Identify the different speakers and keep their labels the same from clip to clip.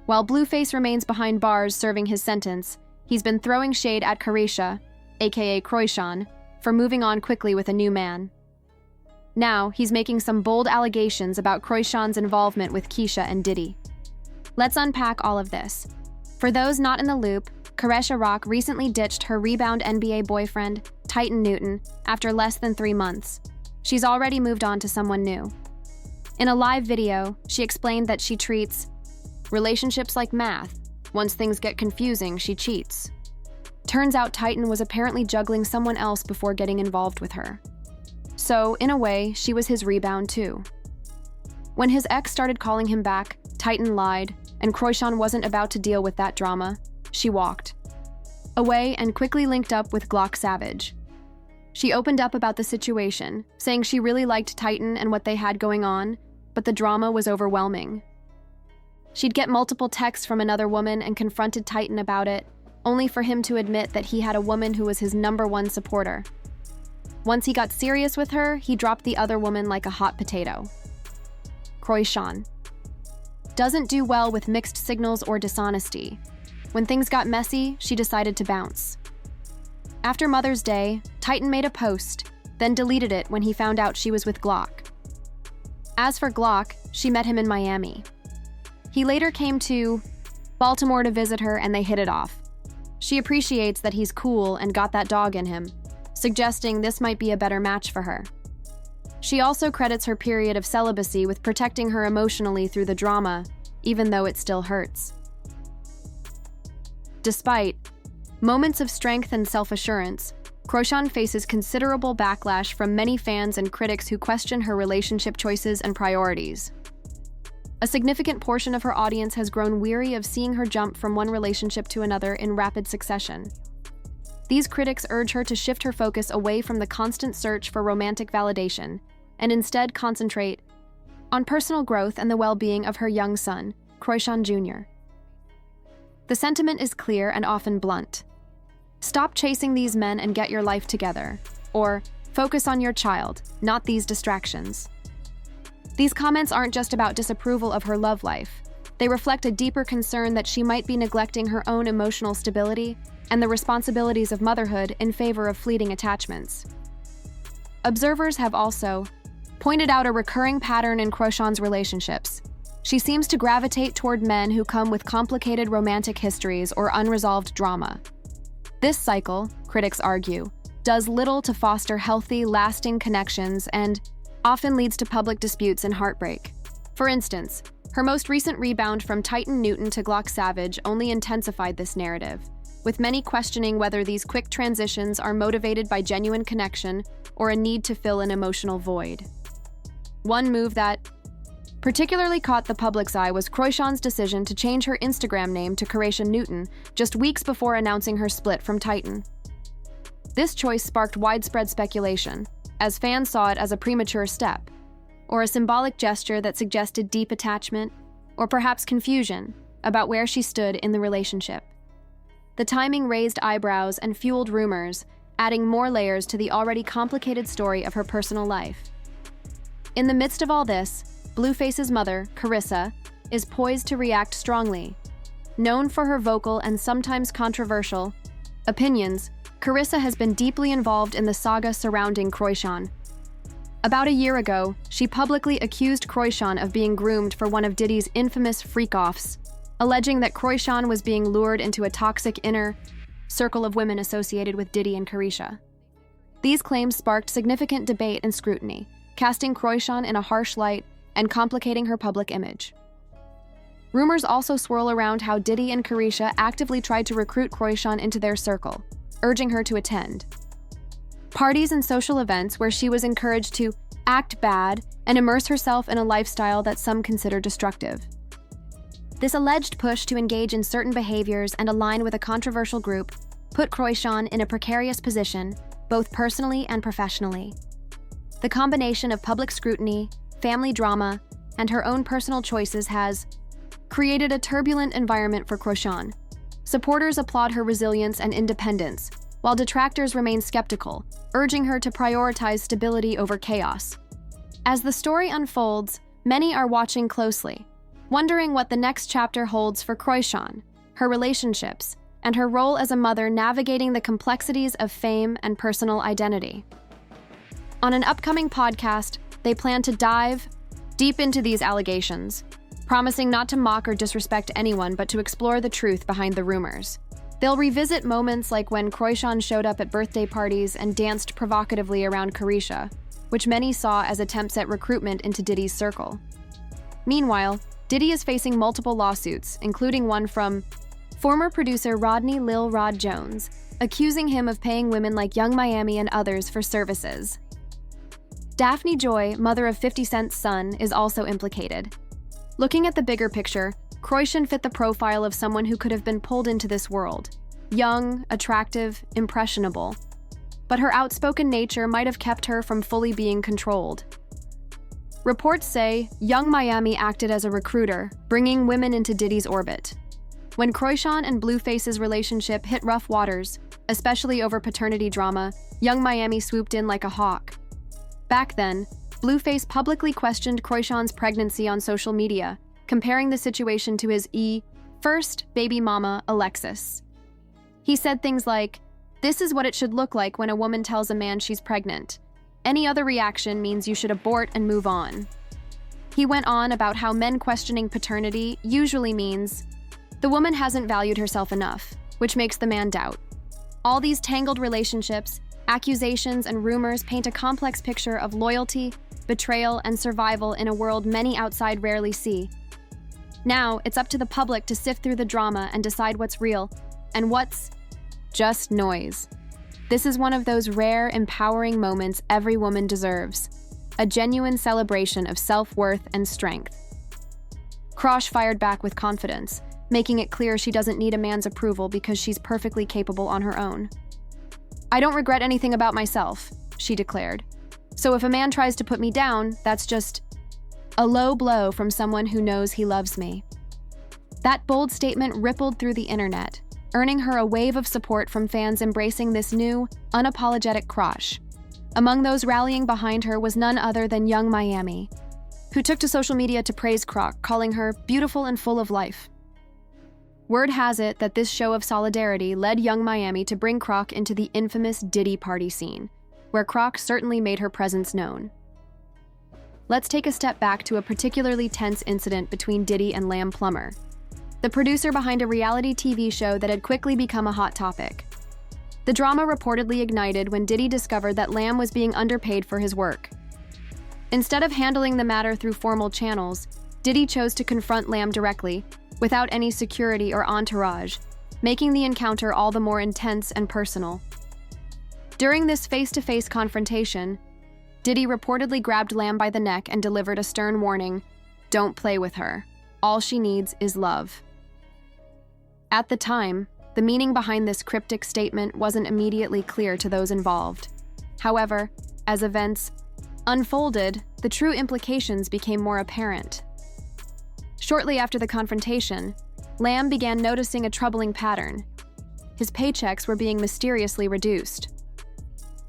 Speaker 1: While Blueface remains behind bars serving his sentence, he's been throwing shade at Chrisean, aka Crochon, for moving on quickly with a new man. Now, he's making some bold allegations about Crochon's involvement with Keisha and Diddy. Let's unpack all of this. For those not in the loop, Chrisean Rock recently ditched her rebound NBA boyfriend, Titan Newton, after less than 3 months. She's already moved on to someone new. In a live video, she explained that she treats relationships like math. Once things get confusing, she cheats. Turns out Titan was apparently juggling someone else before getting involved with her. So, in a way, she was his rebound too. When his ex started calling him back, Titan lied, and Crochon wasn't about to deal with that drama. She walked away and quickly linked up with Glock Savage. She opened up about the situation, saying she really liked Titan and what they had going on, but the drama was overwhelming. She'd get multiple texts from another woman and confronted Titan about it, only for him to admit that he had a woman who was his #1 supporter. Once he got serious with her, he dropped the other woman like a hot potato. Crochon doesn't do well with mixed signals or dishonesty. When things got messy, she decided to bounce. After Mother's Day, Titan made a post, then deleted it when he found out she was with Glock. As for Glock, she met him in Miami. He later came to Baltimore to visit her and they hit it off. She appreciates that he's cool and got that dog in him, suggesting this might be a better match for her. She also credits her period of celibacy with protecting her emotionally through the drama, even though it still hurts. Despite moments of strength and self-assurance, Crochon faces considerable backlash from many fans and critics who question her relationship choices and priorities. A significant portion of her audience has grown weary of seeing her jump from one relationship to another in rapid succession. These critics urge her to shift her focus away from the constant search for romantic validation and instead concentrate on personal growth and the well-being of her young son, Crochon Jr. The sentiment is clear and often blunt. Stop chasing these men and get your life together, or focus on your child, not these distractions. These comments aren't just about disapproval of her love life. They reflect a deeper concern that she might be neglecting her own emotional stability and the responsibilities of motherhood in favor of fleeting attachments. Observers have also pointed out a recurring pattern in Crochon's relationships. She seems to gravitate toward men who come with complicated romantic histories or unresolved drama. This cycle, critics argue, does little to foster healthy, lasting connections and often leads to public disputes and heartbreak. For instance, her most recent rebound from Titan Newton to Glock Savage only intensified this narrative, with many questioning whether these quick transitions are motivated by genuine connection or a need to fill an emotional void. One move that particularly caught the public's eye was Crochon's decision to change her Instagram name to Chrisean Newton just weeks before announcing her split from Titan. This choice sparked widespread speculation, as fans saw it as a premature step, or a symbolic gesture that suggested deep attachment, or perhaps confusion about where she stood in the relationship. The timing raised eyebrows and fueled rumors, adding more layers to the already complicated story of her personal life. In the midst of all this, Blueface's mother, Chrisean, is poised to react strongly. Known for her vocal and sometimes controversial opinions, Chrisean has been deeply involved in the saga surrounding Crochon. About a year ago, she publicly accused Crochon of being groomed for one of Diddy's infamous freak-offs, alleging that Crochon was being lured into a toxic inner circle of women associated with Diddy and Chrisean. These claims sparked significant debate and scrutiny, casting Crochon in a harsh light and complicating her public image. Rumors also swirl around how Diddy and Chrisean actively tried to recruit Crochon into their circle, urging her to attend parties and social events where she was encouraged to act bad and immerse herself in a lifestyle that some consider destructive. This alleged push to engage in certain behaviors and align with a controversial group put Crochon in a precarious position, both personally and professionally. The combination of public scrutiny, family drama, and her own personal choices has created a turbulent environment for Crochon. Supporters applaud her resilience and independence, while detractors remain skeptical, urging her to prioritize stability over chaos. As the story unfolds, many are watching closely, wondering what the next chapter holds for Crochon, her relationships, and her role as a mother navigating the complexities of fame and personal identity. On an upcoming podcast, they plan to dive deep into these allegations, promising not to mock or disrespect anyone but to explore the truth behind the rumors. They'll revisit moments like when Crochon showed up at birthday parties and danced provocatively around Carisha, which many saw as attempts at recruitment into Diddy's circle. Meanwhile, Diddy is facing multiple lawsuits, including one from former producer Rodney Lil Rod Jones, accusing him of paying women like Young Miami and others for services. Daphne Joy, mother of 50 Cent's son, is also implicated. Looking at the bigger picture, Crochon fit the profile of someone who could have been pulled into this world. Young, attractive, impressionable. But her outspoken nature might have kept her from fully being controlled. Reports say Young Miami acted as a recruiter, bringing women into Diddy's orbit. When Crochon and Blueface's relationship hit rough waters, especially over paternity drama, Young Miami swooped in like a hawk. Back then, Blueface publicly questioned Crochon's pregnancy on social media, comparing the situation to his first baby mama, Alexis. He said things like, "This is what it should look like when a woman tells a man she's pregnant. Any other reaction means you should abort and move on." He went on about how men questioning paternity usually means the woman hasn't valued herself enough, which makes the man doubt. All these tangled relationships, accusations, and rumors paint a complex picture of loyalty, betrayal, and survival in a world many outside rarely see. Now, it's up to the public to sift through the drama and decide what's real and what's just noise. This is one of those rare, empowering moments every woman deserves, a genuine celebration of self-worth and strength. Croch fired back with confidence, making it clear she doesn't need a man's approval because she's perfectly capable on her own. "I don't regret anything about myself," she declared. "So if a man tries to put me down, that's just a low blow from someone who knows he loves me." That bold statement rippled through the internet, earning her a wave of support from fans embracing this new, unapologetic Croch. Among those rallying behind her was none other than Young Miami, who took to social media to praise Croch, calling her beautiful and full of life. Word has it that this show of solidarity led Young Miami to bring Croch into the infamous Diddy party scene, where Croch certainly made her presence known. Let's take a step back to a particularly tense incident between Diddy and Lamb Plummer, the producer behind a reality TV show that had quickly become a hot topic. The drama reportedly ignited when Diddy discovered that Lamb was being underpaid for his work. Instead of handling the matter through formal channels, Diddy chose to confront Lamb directly, without any security or entourage, making the encounter all the more intense and personal. During this face-to-face confrontation, Diddy reportedly grabbed Lamb by the neck and delivered a stern warning, "Don't play with her. All she needs is love." At the time, the meaning behind this cryptic statement wasn't immediately clear to those involved. However, as events unfolded, the true implications became more apparent. Shortly after the confrontation, Lamb began noticing a troubling pattern. His paychecks were being mysteriously reduced.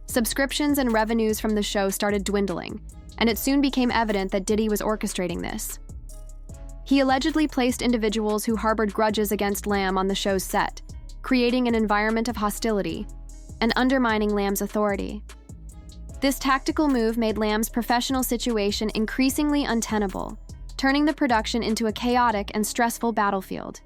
Speaker 1: Subscriptions and revenues from the show started dwindling, and it soon became evident that Diddy was orchestrating this. He allegedly placed individuals who harbored grudges against Lamb on the show's set, creating an environment of hostility and undermining Lamb's authority. This tactical move made Lamb's professional situation increasingly untenable, turning the production into a chaotic and stressful battlefield.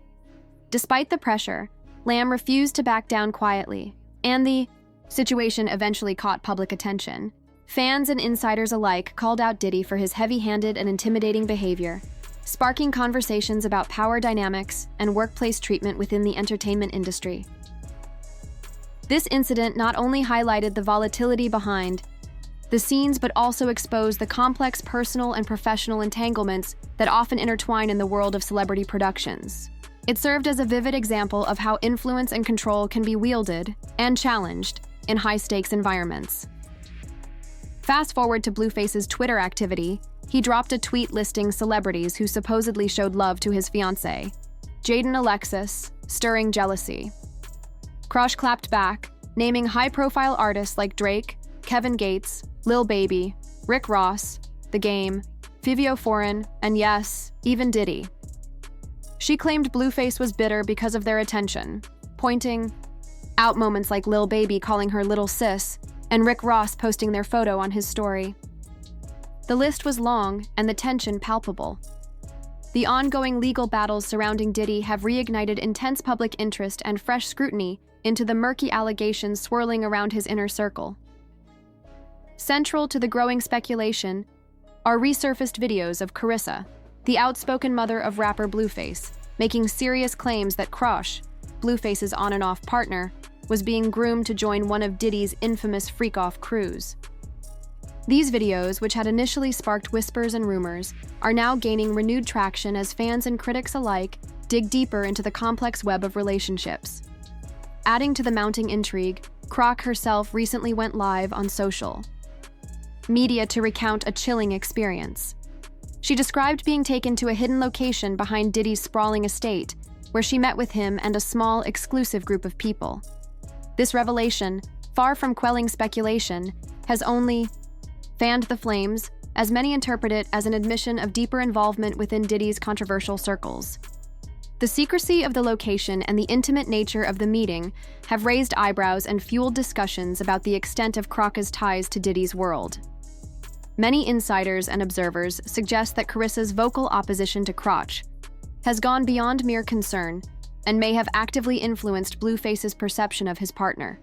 Speaker 1: Despite the pressure, Lamb refused to back down quietly, and the situation eventually caught public attention. Fans and insiders alike called out Diddy for his heavy-handed and intimidating behavior, sparking conversations about power dynamics and workplace treatment within the entertainment industry. This incident not only highlighted the volatility behind the scenes, but also exposed the complex personal and professional entanglements that often intertwine in the world of celebrity productions. It served as a vivid example of how influence and control can be wielded and challenged in high-stakes environments. Fast forward to Blueface's Twitter activity, he dropped a tweet listing celebrities who supposedly showed love to his fiancée, Jaden Alexis, stirring jealousy. Croch clapped back, naming high-profile artists like Drake, Kevin Gates, Lil Baby, Rick Ross, The Game, Fivio Foreign, and yes, even Diddy. She claimed Blueface was bitter because of their attention, pointing out moments like Lil Baby calling her little sis and Rick Ross posting their photo on his story. The list was long and the tension palpable. The ongoing legal battles surrounding Diddy have reignited intense public interest and fresh scrutiny into the murky allegations swirling around his inner circle. Central to the growing speculation are resurfaced videos of Carissa, the outspoken mother of rapper Blueface, making serious claims that Crochon, Blueface's on and off partner, was being groomed to join one of Diddy's infamous freak-off crews. These videos, which had initially sparked whispers and rumors, are now gaining renewed traction as fans and critics alike dig deeper into the complex web of relationships. Adding to the mounting intrigue, Croc herself recently went live on social media to recount a chilling experience. She described being taken to a hidden location behind Diddy's sprawling estate, where she met with him and a small, exclusive group of people. This revelation, far from quelling speculation, has only fanned the flames, as many interpret it as an admission of deeper involvement within Diddy's controversial circles. The secrecy of the location and the intimate nature of the meeting have raised eyebrows and fueled discussions about the extent of Croc's ties to Diddy's world. Many insiders and observers suggest that Carissa's vocal opposition to Croch has gone beyond mere concern and may have actively influenced Blueface's perception of his partner.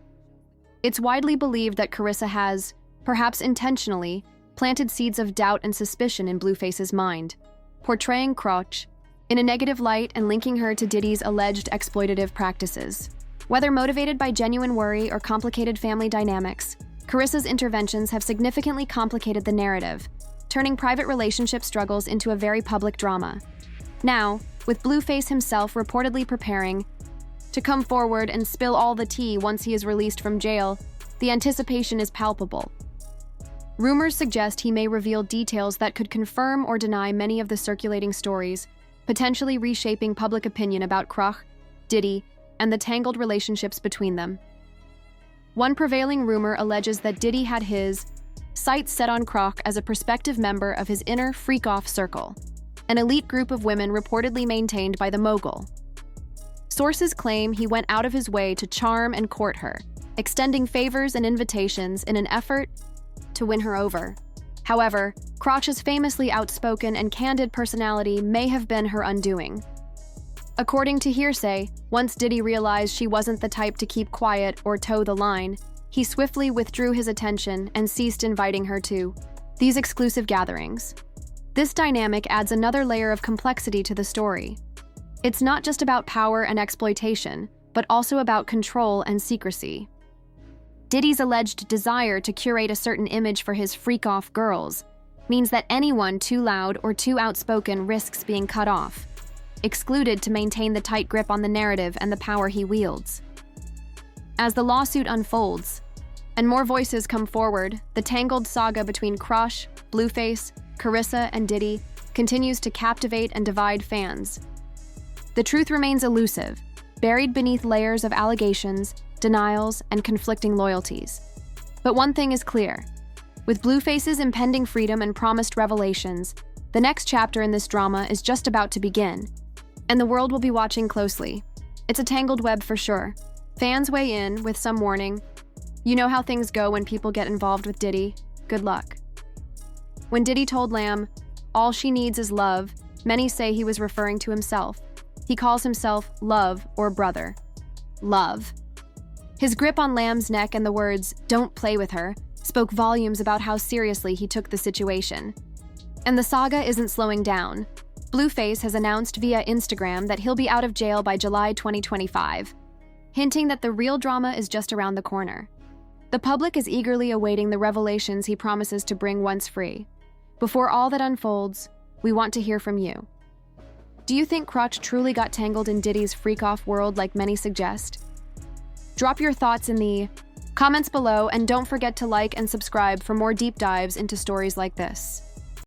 Speaker 1: It's widely believed that Carissa has, perhaps intentionally, planted seeds of doubt and suspicion in Blueface's mind, portraying Croch in a negative light and linking her to Diddy's alleged exploitative practices. Whether motivated by genuine worry or complicated family dynamics, Carissa's interventions have significantly complicated the narrative, turning private relationship struggles into a very public drama. Now, with Blueface himself reportedly preparing to come forward and spill all the tea once he is released from jail, the anticipation is palpable. Rumors suggest he may reveal details that could confirm or deny many of the circulating stories, potentially reshaping public opinion about Croch, Diddy, and the tangled relationships between them. One prevailing rumor alleges that Diddy had his sights set on Croch as a prospective member of his inner freak-off circle, an elite group of women reportedly maintained by the mogul. Sources claim he went out of his way to charm and court her, extending favors and invitations in an effort to win her over. However, Croch's famously outspoken and candid personality may have been her undoing. According to hearsay, once Diddy realized she wasn't the type to keep quiet or toe the line, he swiftly withdrew his attention and ceased inviting her to these exclusive gatherings. This dynamic adds another layer of complexity to the story. It's not just about power and exploitation, but also about control and secrecy. Diddy's alleged desire to curate a certain image for his freak-off girls means that anyone too loud or too outspoken risks being cut off, excluded to maintain the tight grip on the narrative and the power he wields. As the lawsuit unfolds, and more voices come forward, the tangled saga between Croch, Blueface, Carissa, and Diddy continues to captivate and divide fans. The truth remains elusive, buried beneath layers of allegations, denials, and conflicting loyalties. But one thing is clear. With Blueface's impending freedom and promised revelations, the next chapter in this drama is just about to begin, and the world will be watching closely. It's a tangled web for sure. Fans weigh in with some warning. You know how things go when people get involved with Diddy. Good luck. When Diddy told Lamb, "All she needs is love," many say he was referring to himself. He calls himself Love or Brother. Love. His grip on Lamb's neck and the words, "Don't play with her," spoke volumes about how seriously he took the situation. And the saga isn't slowing down. Blueface has announced via Instagram that he'll be out of jail by July 2025, hinting that the real drama is just around the corner. The public is eagerly awaiting the revelations he promises to bring once free. Before all that unfolds, we want to hear from you. Do you think Croch truly got tangled in Diddy's freak-off world like many suggest? Drop your thoughts in the comments below and don't forget to like and subscribe for more deep dives into stories like this.